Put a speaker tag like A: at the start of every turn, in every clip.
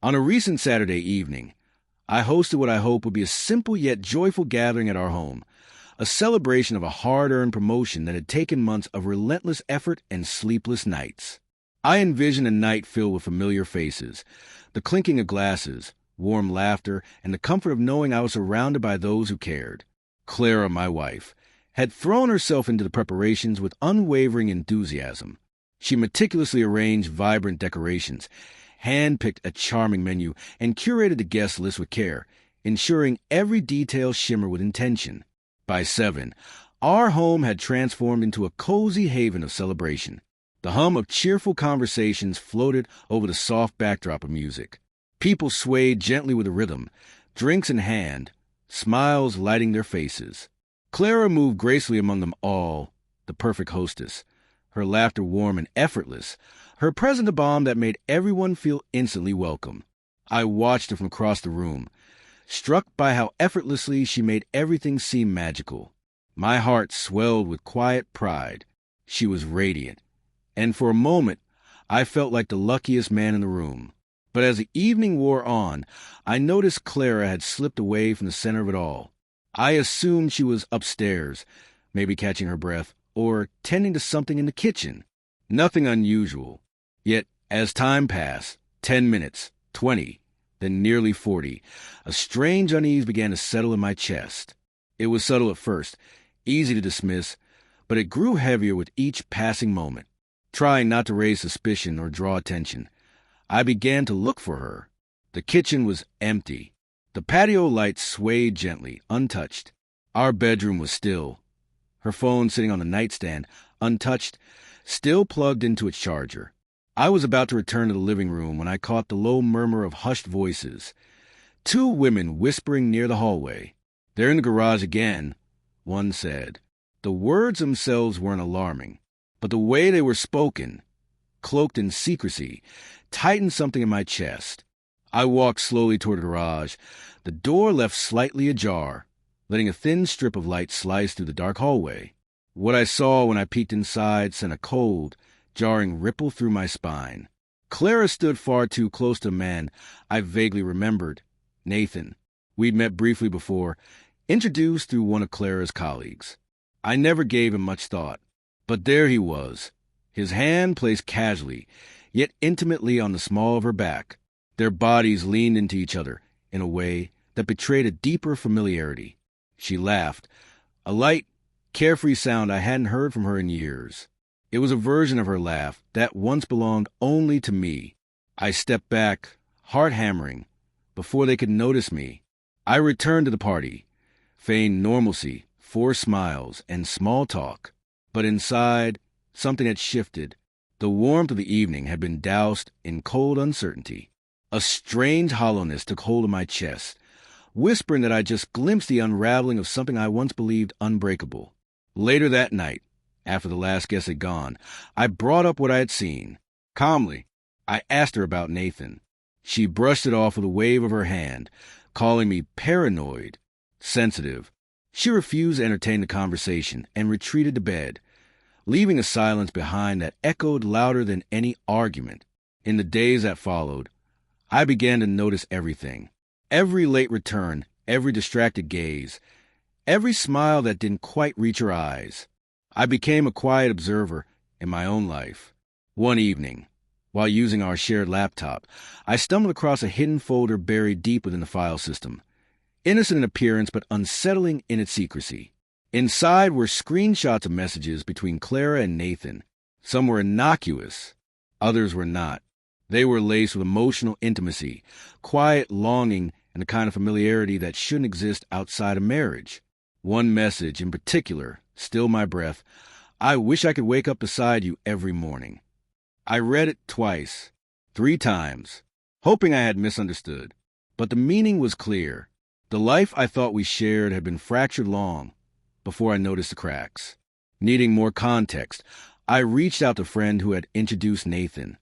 A: On a recent Saturday evening, I hosted what I hope would be a simple yet joyful gathering at our home, a celebration of a hard-earned promotion that had taken months of relentless effort and sleepless nights. I envisioned a night filled with familiar faces, the clinking of glasses, warm laughter, and the comfort of knowing I was surrounded by those who cared. Clara, my wife, had thrown herself into the preparations with unwavering enthusiasm. She meticulously arranged vibrant decorations, hand-picked a charming menu, and curated the guest list with care, ensuring every detail shimmered with intention. By 7, our home had transformed into a cozy haven of celebration. The hum of cheerful conversations floated over the soft backdrop of music. People swayed gently with the rhythm, drinks in hand, smiles lighting their faces. Clara moved gracefully among them all, the perfect hostess, her laughter warm and effortless, her presence a balm that made everyone feel instantly welcome. I watched her from across the room, struck by how effortlessly she made everything seem magical. My heart swelled with quiet pride. She was radiant, and for a moment I felt like the luckiest man in the room. But as the evening wore on, I noticed Clara had slipped away from the center of it all. I assumed she was upstairs, maybe catching her breath, or tending to something in the kitchen. Nothing unusual. Yet, as time passed, 10 minutes, 20, then nearly 40, a strange unease began to settle in my chest. It was subtle at first, easy to dismiss, but it grew heavier with each passing moment. Trying not to raise suspicion or draw attention, I began to look for her. The kitchen was empty. The patio lights swayed gently, untouched. Our bedroom was still. Her phone sitting on the nightstand, untouched, still plugged into its charger. I was about to return to the living room when I caught the low murmur of hushed voices. 2 women whispering near the hallway. "They're in the garage again," one said. The words themselves weren't alarming, but the way they were spoken, cloaked in secrecy, tightened something in my chest. I walked slowly toward the garage, the door left slightly ajar, letting a thin strip of light slice through the dark hallway. What I saw when I peeked inside sent a cold, jarring ripple through my spine. Clara stood far too close to a man I vaguely remembered, Nathan. We'd met briefly before, introduced through one of Clara's colleagues. I never gave him much thought, but there he was, his hand placed casually, yet intimately on the small of her back. Their bodies leaned into each other in a way that betrayed a deeper familiarity. She laughed, a light, carefree sound I hadn't heard from her in years. It was a version of her laugh that once belonged only to me. I stepped back, heart hammering, before they could notice me. I returned to the party, feigned normalcy, forced smiles, and small talk. But inside, something had shifted. The warmth of the evening had been doused in cold uncertainty. A strange hollowness took hold of my chest, whispering that I just glimpsed the unraveling of something I once believed unbreakable. Later that night, after the last guest had gone, I brought up what I had seen. Calmly, I asked her about Nathan. She brushed it off with a wave of her hand, calling me paranoid, sensitive. She refused to entertain the conversation and retreated to bed, leaving a silence behind that echoed louder than any argument. In the days that followed, I began to notice everything. Every late return, every distracted gaze, every smile that didn't quite reach her eyes. I became a quiet observer in my own life. One evening, while using our shared laptop, I stumbled across a hidden folder buried deep within the file system. Innocent in appearance but unsettling in its secrecy. Inside were screenshots of messages between Clara and Nathan. Some were innocuous, others were not. They were laced with emotional intimacy, quiet longing, and the kind of familiarity that shouldn't exist outside of marriage. One message in particular, still my breath, "I wish I could wake up beside you every morning." I read it twice, 3 times, hoping I had misunderstood. But the meaning was clear. The life I thought we shared had been fractured long before I noticed the cracks. Needing more context, I reached out to a friend who had introduced Nathan.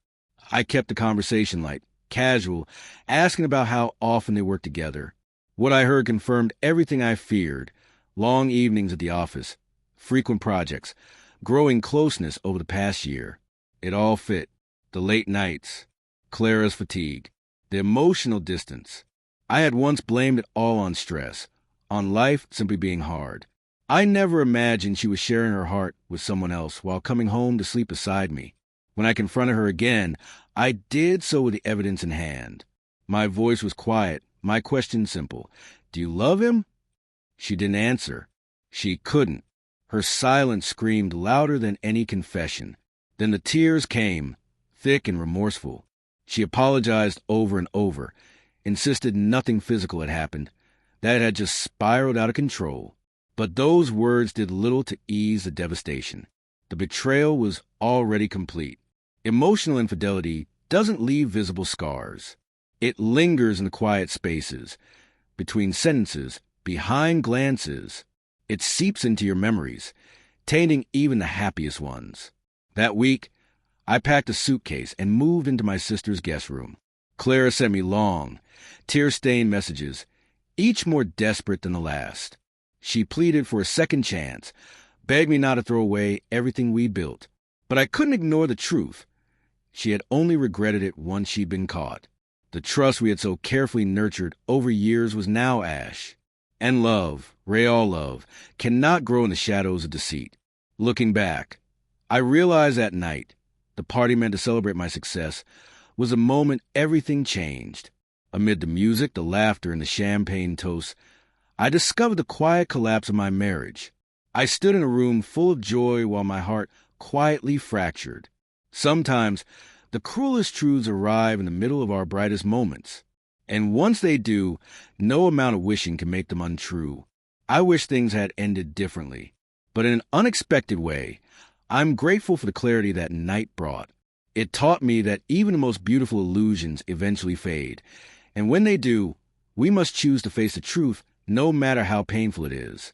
A: I kept the conversation light, casual, asking about how often they worked together. What I heard confirmed everything I feared. Long evenings at the office, frequent projects, growing closeness over the past year. It all fit. The late nights, Clara's fatigue, The emotional distance. I had once blamed it all on stress, on life simply being hard. I never imagined she was sharing her heart with someone else while coming home to sleep beside me. When I confronted her again, I did so with the evidence in hand. My voice was quiet, my question simple. Do you love him? She didn't answer. She couldn't. Her silence screamed louder than any confession. Then the tears came, thick and remorseful. She apologized over and over, insisted nothing physical had happened, that it had just spiraled out of control. But those words did little to ease the devastation. The betrayal was already complete. Emotional infidelity doesn't leave visible scars. It lingers in the quiet spaces, between sentences, behind glances. It seeps into your memories, tainting even the happiest ones. That week, I packed a suitcase and moved into my sister's guest room. Clara sent me long, tear-stained messages, each more desperate than the last. She pleaded for a second chance, begged me not to throw away everything we built. But I couldn't ignore the truth. She had only regretted it once she'd been caught. The trust we had so carefully nurtured over years was now ash. And love, real love, cannot grow in the shadows of deceit. Looking back, I realized that night, the party meant to celebrate my success, was a moment everything changed. Amid the music, the laughter, and the champagne toasts, I discovered the quiet collapse of my marriage. I stood in a room full of joy while my heart quietly fractured. Sometimes, the cruelest truths arrive in the middle of our brightest moments. And once they do, no amount of wishing can make them untrue. I wish things had ended differently. But in an unexpected way, I'm grateful for the clarity that night brought. It taught me that even the most beautiful illusions eventually fade. And when they do, we must choose to face the truth no matter how painful it is.